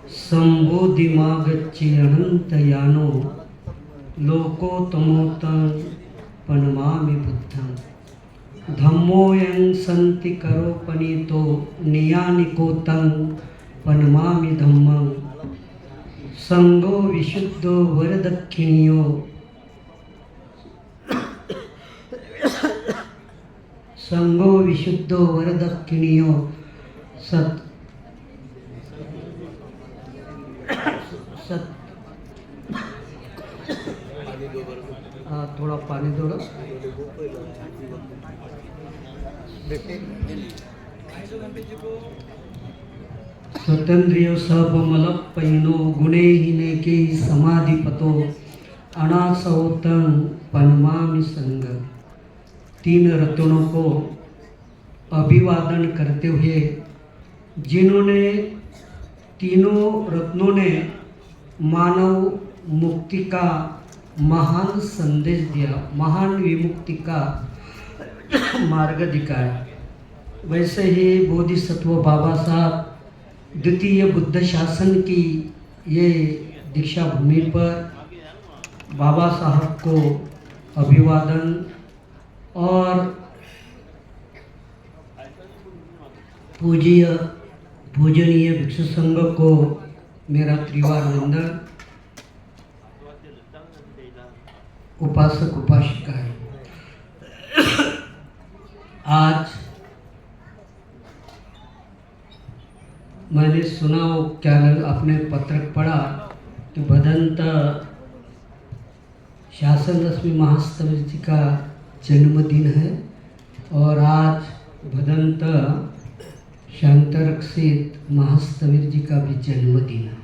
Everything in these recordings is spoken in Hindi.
संबोधिमागच्चे अनंतयानो लोकोत्तमोत्तं पनमामि बुद्धं धम्मोऽयं सन्ति करोपनीतो नियानिकोतं पनमामि धम्मं संगो विशुद्धो वरदक्षिणियो संगो विशुद्धो वरदक्षिणियो सत हाँ थोड़ा पानी दो ना। स्वतंत्रियो सबमल पैनो गुणेहीने के समाधिपतो अनासौतं पनमामि संग। तीन रत्नों को अभिवादन करते हुए जिन्होंने तीनों रत्नों ने मानव मुक्ति का महान संदेश दिया, महान विमुक्ति का मार्ग दिखाया, वैसे ही बोधिसत्व बाबा साहब द्वितीय बुद्ध शासन की ये दीक्षा भूमि पर बाबा साहब को अभिवादन और पूजनीय भिक्षु संघ को मेरा त्रिवार वंदन। उपासक उपासिकाएं, आज मैंने सुना क्या आपने पत्रक पढ़ा कि भदंत शासन रश्मि महास्तवीर जी का जन्मदिन है और आज भदंत शांतरक्षित महास्तवीर जी का भी जन्मदिन है।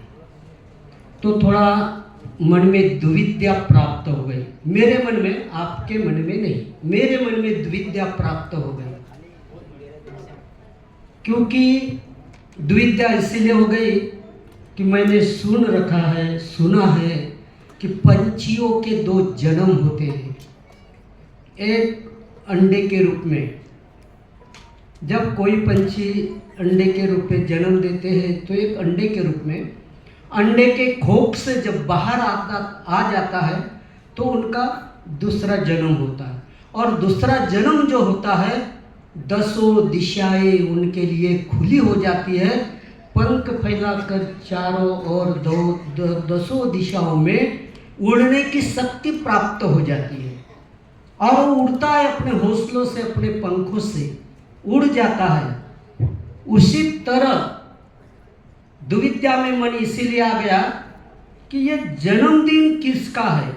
तो थोड़ा मन में दुविधा प्राप्त हो गई, मेरे मन में, आपके मन में नहीं, मेरे मन में दुविधा प्राप्त हो गई। क्योंकि दुविधा इसलिए हो गई कि मैंने सुना है कि पंछियों के दो जन्म होते हैं। एक अंडे के रूप में, जब कोई पंछी अंडे के रूप में जन्म देते हैं तो एक अंडे के रूप में, अंडे के खोख से जब बाहर आ जाता है तो उनका दूसरा जन्म होता है। और दूसरा जन्म जो होता है, दसों दिशाएं उनके लिए खुली हो जाती है, पंख फैलाकर चारों ओर दसों दिशाओं में उड़ने की शक्ति प्राप्त हो जाती है और वो उड़ता है, अपने हौसलों से, अपने पंखों से उड़ जाता है। उसी तरह दुविधा में मन इसीलिए आ गया कि ये जन्मदिन किसका है,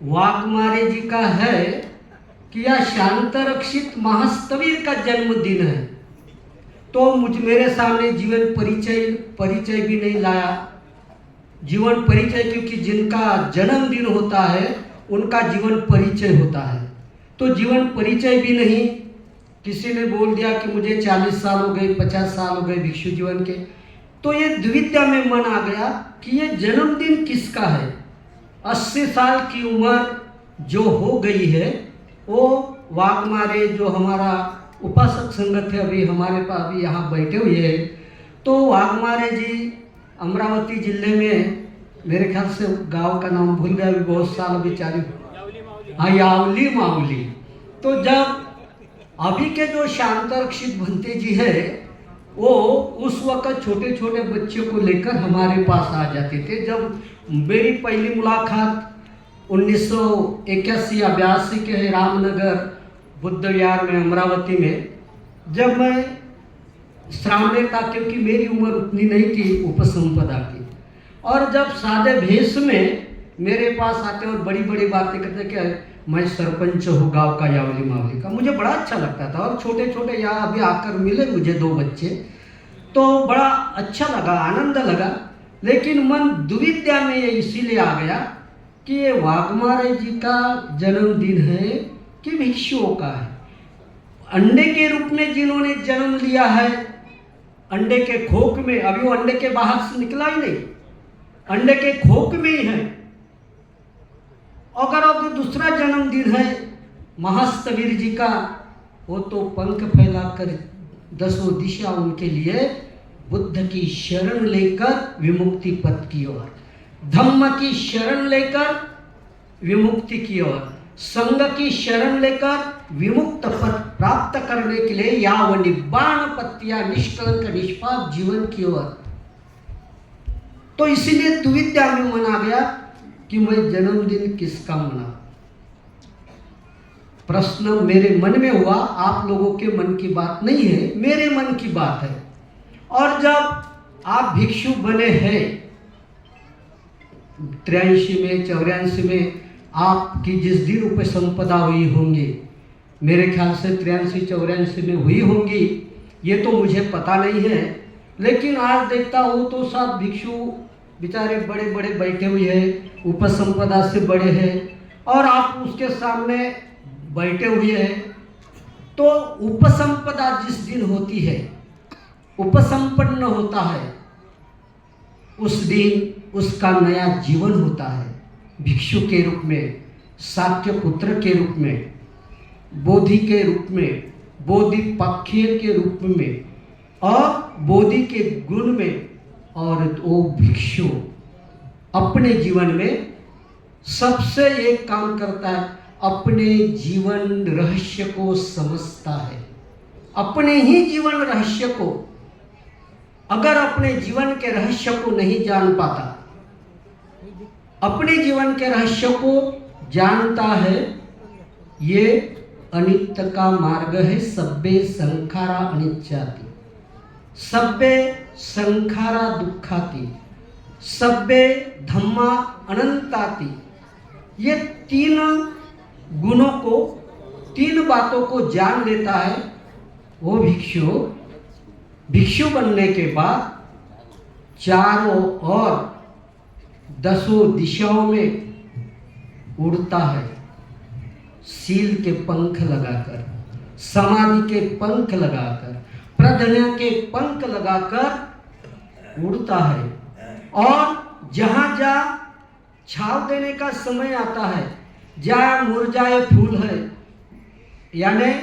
वाघमारे जी का है कि या शांतरक्षित महास्तवीर का जन्मदिन है। तो मेरे सामने जीवन परिचय भी नहीं लाया। जीवन परिचय, क्योंकि जिनका जन्मदिन होता है उनका जीवन परिचय होता है, तो जीवन परिचय भी नहीं। किसी ने बोल दिया कि मुझे 40 साल हो गए, 50 साल हो गए भिक्षु जीवन के, तो ये दुविधा में मन आ गया कि ये जन्मदिन किसका है। 80 साल की उम्र जो हो गई है, वो वाघमारे जो हमारा उपासक संगत है, अभी हमारे पास अभी यहाँ बैठे हुए हैं, तो वाघमारे जी अमरावती जिले में, मेरे ख्याल से गांव का नाम भूल गया, अभी बहुत साल अभी चालू, हाँ यावली मावली। तो जब अभी के जो शांतरक्षित भंते जी है, वो उस वक्त छोटे छोटे बच्चों को लेकर हमारे पास आ जाते थे। जब मेरी पहली मुलाकात 1981 या 82 के रामनगर बुद्ध विहार में अमरावती में, जब मैं श्रावण था, क्योंकि मेरी उम्र उतनी नहीं थी उपसंपदा की, और जब सादे भेष में मेरे पास आते और बड़ी बड़ी बातें करते कि मैं सरपंच हूँ गांव का यावली मावली का, मुझे बड़ा अच्छा लगता था। और छोटे छोटे यहाँ अभी आकर मिले मुझे 2 बच्चे, तो बड़ा अच्छा लगा, आनंद लगा। लेकिन मन दुविधा में ये इसीलिए आ गया कि ये वाघमारे जी का जन्मदिन है कि भिक्षुओं का है। अंडे के रूप में जिन्होंने जन्म लिया है, अंडे के खोख में, अभी वो अंडे के बाहर से निकला ही नहीं, अंडे के खोख में ही है। अगर अब दूसरा जन्मदिन है महास्तवीर जी का, वो तो पंख फैलाकर 10 दिशा उनके लिए बुद्ध की शरण लेकर विमुक्ति पथ की ओर, धम्म की शरण लेकर विमुक्ति की ओर, संघ की शरण लेकर विमुक्त पथ प्राप्त करने के लिए याव निब्बाण पत्या निष्कलंक निष्पाप जीवन की ओर। तो इसीलिए दुविधा में मना गया कि मैं जन्मदिन किसका मना। प्रश्न मेरे मन में हुआ, आप लोगों के मन की बात नहीं है, मेरे मन की बात है। और जब आप भिक्षु बने हैं 83 में 84 में, आपकी जिस दिन उपसंपदा हुई होंगी, मेरे ख्याल से 83 84 में हुई होंगी, ये तो मुझे पता नहीं है। लेकिन आज देखता हूँ तो सब भिक्षु बेचारे बड़े बड़े बैठे हुए हैं, उपसंपदा से बड़े हैं, और आप उसके सामने बैठे हुए हैं। तो उपसंपदा जिस दिन होती है, उपसंपन्न होता है, उस दिन उसका नया जीवन होता है। भिक्षु के रूप में, शाक्य पुत्र के रूप में, बोधि के रूप में, बोधिपाख्य के रूप में और बोधि के गुण में। और वो भिक्षु अपने जीवन में सबसे एक काम करता है, अपने जीवन रहस्य को समझता है। अपने ही जीवन रहस्य को, अगर अपने जीवन के रहस्य को नहीं जान पाता, अपने जीवन के रहस्य को जानता है, ये अनित्य का मार्ग है। सब्बे संखारा अनित्याति, सब्बे संखारा दुखाति, सब्बे धम्मा अनंताति। ये तीन गुणों को, तीन बातों को जान लेता है वो भिक्षु। भिक्षु बनने के बाद चारों ओर 10 दिशाओं में उड़ता है, सील के पंख लगाकर, समाधि के पंख लगाकर, प्रज्ञा के पंख लगाकर उड़ता है। और जहाँ जहाँ छाव देने का समय आता है, जहाँ मुरझाए फूल है, यानी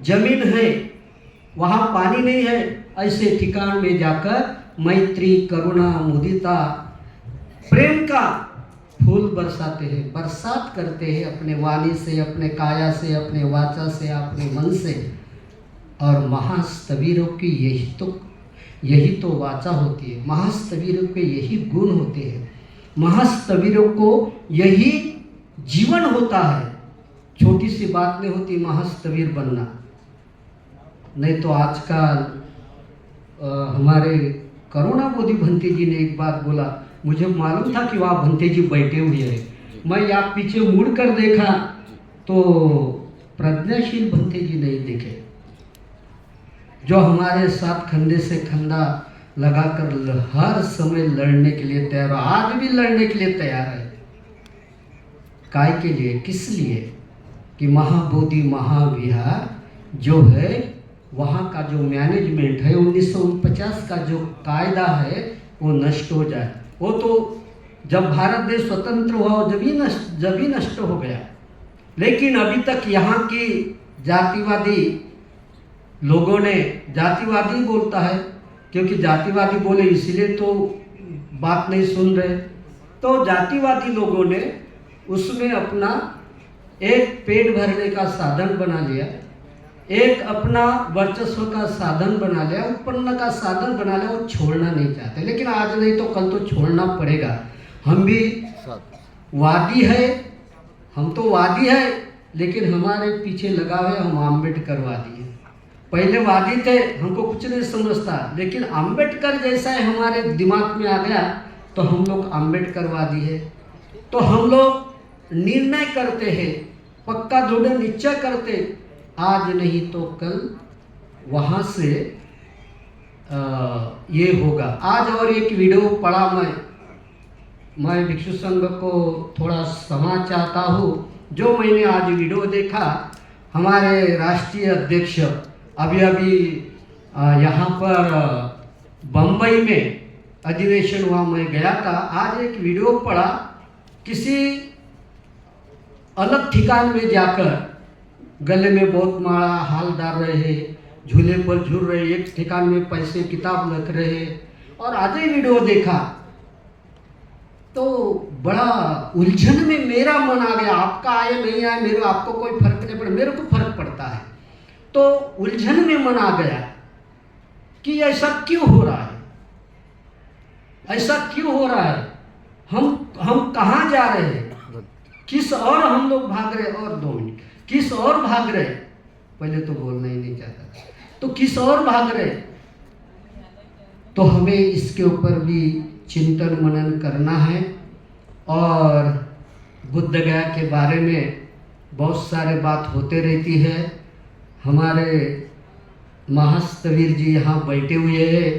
जमीन है, वहाँ पानी नहीं है, ऐसे ठिकान में जाकर मैत्री, करुणा, मुदिता, प्रेम का फूल बरसाते हैं, बरसात करते हैं अपने वाणी से, अपने काया से, अपने वाचा से, अपने मन से। और महास्तवीरों की यही तो वाचा होती है, महास्तवीरों के यही गुण होते हैं, महास्तवीरों को यही जीवन होता है। छोटी सी बात नहीं होती महास्तवीर बनना। नहीं तो आजकल हमारे करुणा बोधि भंते जी ने एक बात बोला, मुझे मालूम था कि वहाँ भंते जी बैठे हुए हैं। मैं यहाँ पीछे मुड़ कर देखा तो प्रज्ञाशील भंते जी नहीं दिखे, जो हमारे साथ कंधे से कंधा लगाकर हर समय लड़ने के लिए तैयार, आज भी लड़ने के लिए तैयार है। काय के लिए, किस लिए? कि महाबोधि महाविहार जो है, वहाँ का जो मैनेजमेंट है, 1949 का जो कायदा है वो नष्ट हो जाए। वो तो जब भारत देश स्वतंत्र हुआ जब ही नष्ट हो गया। लेकिन अभी तक यहाँ की जातिवादी लोगों ने, जातिवादी बोलता है क्योंकि जातिवादी बोले इसलिए तो बात नहीं सुन रहे, तो जातिवादी लोगों ने उसमें अपना एक पेट भरने का साधन बना लिया, एक अपना वर्चस्व का साधन बना लिया, उत्पन्न का साधन बना लिया। वो छोड़ना नहीं चाहते, लेकिन आज नहीं तो कल तो छोड़ना पड़ेगा। हम भी वादी है, हम तो वादी है, लेकिन हमारे पीछे लगा हुए हम आम्बेडकरवादी हैं। पहले वादी थे, हमको कुछ नहीं समझता, लेकिन आम्बेडकर जैसा है हमारे दिमाग में आ गया तो हम लोग आम्बेडकरवादी है। तो हम लोग निर्णय करते हैं, पक्का दृढ़ निश्चय करते, आज नहीं तो कल वहाँ से ये होगा। आज और एक वीडियो पढ़ा मैं भिक्षु संघ को थोड़ा समझ चाहता हूँ। जो मैंने आज वीडियो देखा, हमारे राष्ट्रीय अध्यक्ष अभी यहाँ पर बम्बई में अधिवेशन हुआ, मैं गया था। आज एक वीडियो पढ़ा, किसी अलग ठिकान में जाकर गले में बहुत माला हाल डाल रहे हैं, झूले पर झूल रहे, एक ठिकान में पैसे किताब रख रहे। और आज ही वीडियो देखा तो बड़ा उलझन में मेरा मन आ गया। आपका आए नहीं आए मेरे आपको कोई फर्क नहीं पड़ा, मेरे को फर्क पड़ता है। तो उलझन में मन आ गया कि ऐसा क्यों हो रहा है, ऐसा क्यों हो रहा है, हम कहाँ जा रहे हैं, किस और हम लोग भाग रहे। और 2 मिनट, किस और भाग रहे, पहले तो बोलना ही नहीं चाहता, तो किस और भाग रहे। तो हमें इसके ऊपर भी चिंतन मनन करना है। और बुद्ध गया के बारे में बहुत सारे बात होते रहती है। हमारे महास्तवीर जी यहाँ बैठे हुए हैं,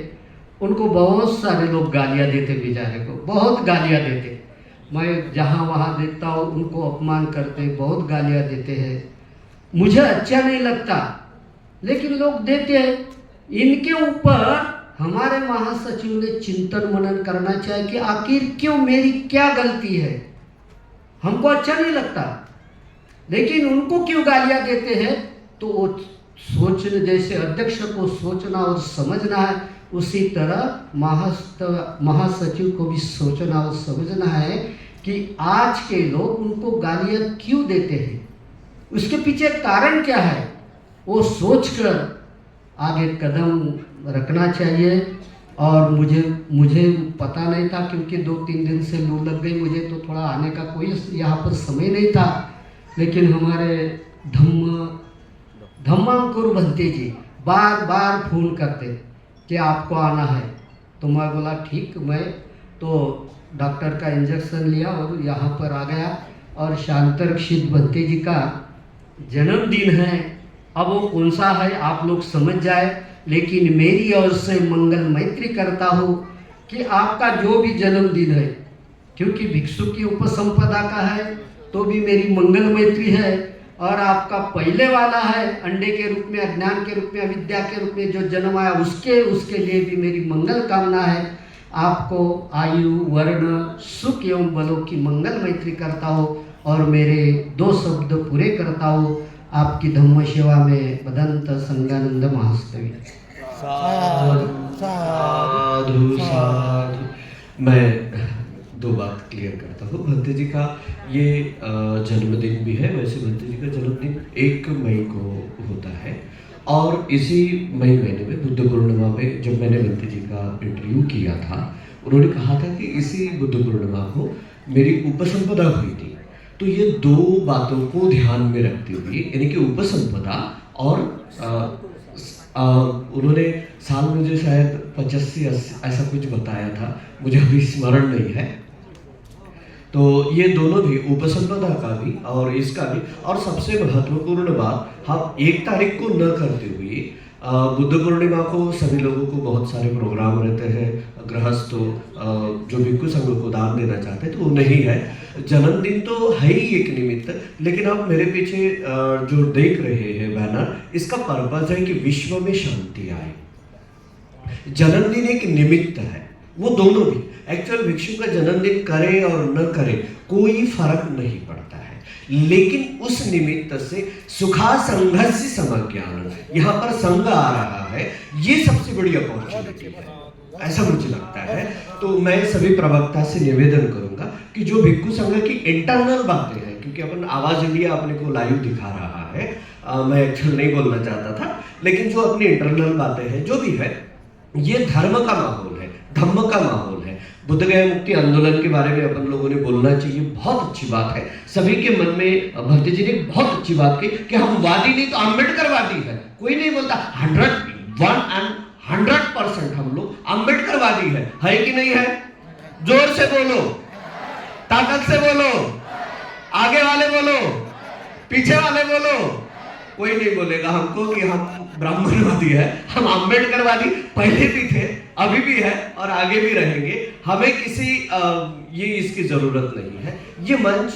उनको बहुत सारे लोग गालियाँ देते, बेचारे को बहुत गालियाँ देते। मैं जहाँ वहाँ देखता हूँ उनको अपमान करते, बहुत गालियाँ देते हैं। मुझे अच्छा नहीं लगता, लेकिन लोग देते हैं। इनके ऊपर हमारे महासचिव ने चिंतन मनन करना चाहिए कि आखिर क्यों, मेरी क्या गलती है। हमको अच्छा नहीं लगता, लेकिन उनको क्यों गालियाँ देते हैं। तो वो सोचने, जैसे अध्यक्ष को सोचना और समझना है, उसी तरह महासचिव को भी सोचना और समझना है कि आज के लोग उनको गालियाँ क्यों देते हैं, उसके पीछे कारण क्या है, वो सोचकर आगे कदम रखना चाहिए। और मुझे पता नहीं था, क्योंकि 2-3 दिन से लू लग गई मुझे, तो थोड़ा आने का कोई यहाँ पर समय नहीं था। लेकिन हमारे धम्मांकुर भंते जी बार बार फोन करते कि आपको आना है। तो मैं बोला ठीक। मैं तो डॉक्टर का इंजेक्शन लिया और यहाँ पर आ गया। और शांतरक्षित भंते जी का जन्मदिन है। अब वो कौन सा है आप लोग समझ जाए, लेकिन मेरी ओर से मंगल मैत्री करता हूँ कि आपका जो भी जन्मदिन है, क्योंकि भिक्षु की उपसंपदा का है तो भी मेरी मंगल मैत्री है। और आपका पहले वाला है, अंडे के रूप में, अज्ञान के रूप में, अविद्या के रूप में जो जन्म आया, उसके लिए भी मेरी मंगल कामना है। आपको आयु वर्ण सुख एवं बलों की मंगल मैत्री करता हूँ और मेरे 2 शब्द पूरे करता हूँ। आपकी धम्म सेवा में बदंत संगानंद महास्तवी। साधु साधु साधु। मैं 2 बात क्लियर करता हूँ। भंते जी का ये जन्मदिन भी है। वैसे भंते जी का जन्मदिन 1 मई को होता है और इसी मई महीने में बुद्ध पूर्णिमा में जब मैंने भंते जी का इंटरव्यू किया था, उन्होंने कहा था कि इसी बुद्ध पूर्णिमा को मेरी उपसंपदा हुई थी। तो ये 2 बातों को ध्यान में रखते हुए, यानी कि उपसंपदा और उन्होंने साल मुझे शायद 85-80 ऐसा कुछ बताया था, मुझे अभी स्मरण नहीं है। तो ये दोनों भी, उपसंपदा का भी और इसका भी। और सबसे महत्वपूर्ण बात, हम 1 तारीख को न करते हुए बुद्ध पूर्णिमा को सभी लोगों को बहुत सारे प्रोग्राम रहते हैं, गृहस्थ जो भिक्षु संघ को दान देना चाहते हैं, तो वो नहीं है। जन्मदिन तो है ही एक निमित्त, लेकिन आप मेरे पीछे जो देख रहे हैं बैनर, इसका पर्पज है कि विश्व में शांति आए। जन्मदिन एक निमित्त है, वो दोनों भी। एक्चुअल भिक्षु का जन्मदिन करे और न करे कोई फर्क नहीं पड़ता है, लेकिन उस निमित्त से सुखा संघर्ष समज्ञान, यहाँ पर संघ आ रहा है, ये सबसे बड़ी अपॉर्चुनिटी है, ऐसा मुझे लगता है। तो मैं सभी प्रवक्ता से निवेदन करूंगा कि जो भिक्षु संघ की इंटरनल बातें हैं, क्योंकि अपन आवाज इंडिया अपने को लाइव दिखा रहा है, मैं एक्चुअल नहीं बोलना चाहता था, लेकिन जो अपनी इंटरनल बातें हैं, जो भी है, ये धर्म का माहौल है, धम्म का माहौल है। बुद्ध गया मुक्ति आंदोलन के बारे में अपन लोगों ने बोलना चाहिए, बहुत अच्छी बात है। सभी के मन में भंते जी ने बहुत अच्छी बात की कि हम वादी नहीं तो अम्बेडकर वादी है। कोई नहीं बोलता 100% हम लोग अम्बेडकरवादी है कि नहीं है? जोर से बोलो, ताकत से बोलो, आगे वाले बोलो, पीछे वाले बोलो। कोई नहीं बोलेगा हमको कि हम ब्राह्मणवादी है, हम अम्बेडकरवादी पहले भी थे, अभी भी है और आगे भी रहेंगे। हमें किसी ये इसकी जरूरत नहीं है। ये मंच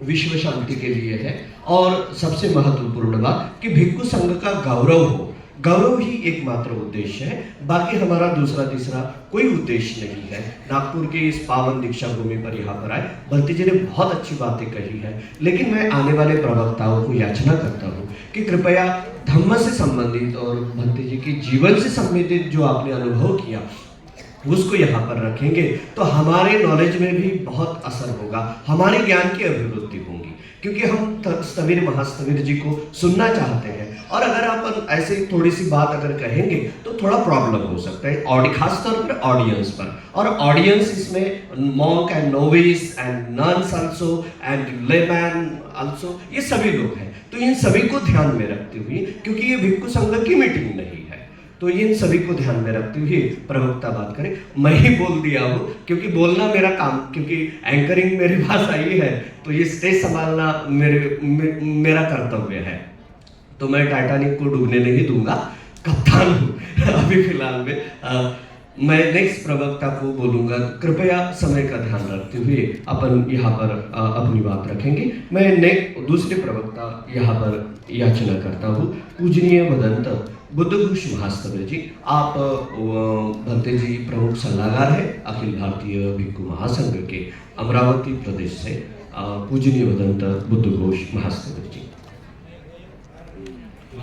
विश्व शांति के लिए है। और सबसे महत्वपूर्ण बात कि भिक्षु संघ का गौरव हो, गौरव ही एकमात्र उद्देश्य है, बाकी हमारा दूसरा तीसरा कोई उद्देश्य नहीं है। नागपुर के इस पावन दीक्षा भूमि पर यहाँ पर आए, भंते जी ने बहुत अच्छी बातें कही है, लेकिन मैं आने वाले प्रवक्ताओं को याचना करता हूँ कि कृपया धम्म से संबंधित और भंते जी के जीवन से संबंधित जो आपने अनुभव किया उसको यहाँ पर रखेंगे तो हमारे नॉलेज में भी बहुत असर होगा, हमारे ज्ञान की अभिवृद्धि होगी, क्योंकि हम स्थविर महास्थविर जी को सुनना चाहते हैं। और अगर आप ऐसे थोड़ी सी बात अगर कहेंगे तो थोड़ा प्रॉब्लम हो सकता है, और खासतौर पर ऑडियंस पर, और ऑडियंस इसमें monk and novice and nuns also and layman also, ये सभी लोग हैं। तो इन सभी को ध्यान में रखते हुए, क्योंकि ये भिक्षु संघ की मीटिंग नहीं है, तो इन सभी को ध्यान में रखते हुए प्रवक्ता बात करें। मैं ही बोल दिया हूँ क्योंकि बोलना मेरा काम, क्योंकि एंकरिंग मेरे पास आई है तो ये स्टेज संभालना मेरा कर्तव्य है। तो मैं टाइटैनिक को डूबने नहीं दूंगा, कप्तान हूँ अभी फिलहाल में। मैं नेक्स्ट प्रवक्ता को बोलूँगा, कृपया समय का ध्यान रखते हुए अपन यहाँ पर अपनी बात रखेंगे। मैं दूसरे प्रवक्ता यहाँ पर याचना करता हूँ, पूजनीय भदंत बुद्धघोष महास्थविर जी। आप भंते जी प्रमुख सलाहकार है अखिल भारतीय भिक्षु महासंघ के अमरावती प्रदेश से। पूजनीय भदंत बुद्धघोष महास्थविर जी।